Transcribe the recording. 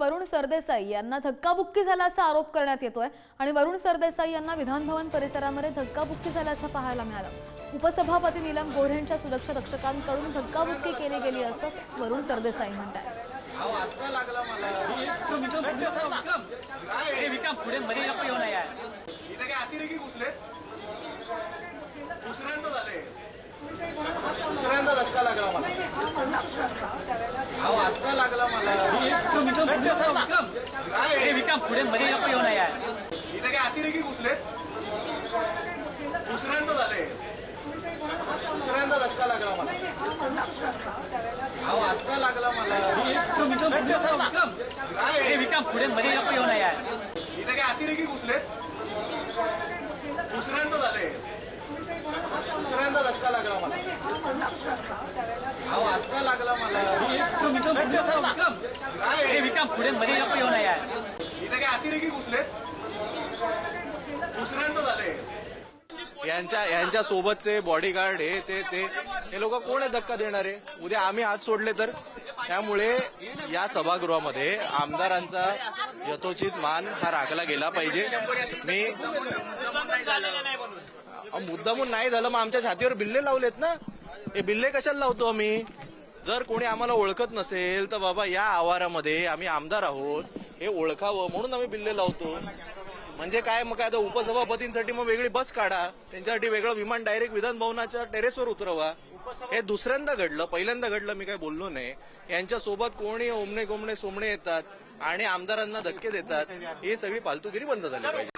वरुण सरदेसाई यांना धक्काबुक्की झाल्याचा आरोप करण्यात येतोय आणि वरुण सरदेसाई यांना विधान भवन परिसरामध्ये धक्काबुक्की झाल्याचं पाहायला मिळालं। उपसभापती नीलम गोऱ्हेंच्या सुरक्षा रक्षकांकडून धक्काबुक्की केली गेली असं वरुण सरदेसाई म्हणतात। दुसऱ्यांदा धक्का लागला मला। आत्ता लागला मला। इथे काय अतिरेकी घुसले? दुसऱ्यांदा झाले। दुसऱ्यांदा धक्का लागला मला। आत्ता लागला मला। इथे काय अतिरेकी घुसले? दुसऱ्यांदा झाले। दुसऱ्यांदा धक्का लागला मला। आत्ता लागला मला। इथे काय अतिरेकी घुसले? दुसऱ्यांदा झाले। यांच्या सोबतचे बॉडीगार्ड हे लोक कोण आहे धक्का देणारे? उद्या आम्ही हात सोडले तर? त्यामुळे या सभागृहामध्ये आमदारांचा यथोचित मान हा राखला गेला पाहिजे। मी मुद्दामून नाही झालं, मग आमच्या छातीवर बिल्ले लावलेत ना। हे बिल्ले कशाला लावतो आम्ही? जर कोणी आम्हाला ओळखत नसेल तर बाबा या आवारामध्ये आम्ही आमदार आहोत हे ओळखावं म्हणून आम्ही बिल्ले लावतो। म्हणजे काय मग आता उपसभापतींसाठी मग वेगळी बस काढा, त्यांच्यासाठी वेगळं विमान डायरेक्ट विधान भवनाच्या टेरेसवर उतरवा। हे दुसऱ्यांदा घडलं, पहिल्यांदा घडलं मी काय बोललो नाही। यांच्या सोबत कोणी ओमणे गोमणे सोमणे येतात आणि आमदारांना धक्के देतात, ही सगळी फालतूगिरी बंद झाली पाहिजे।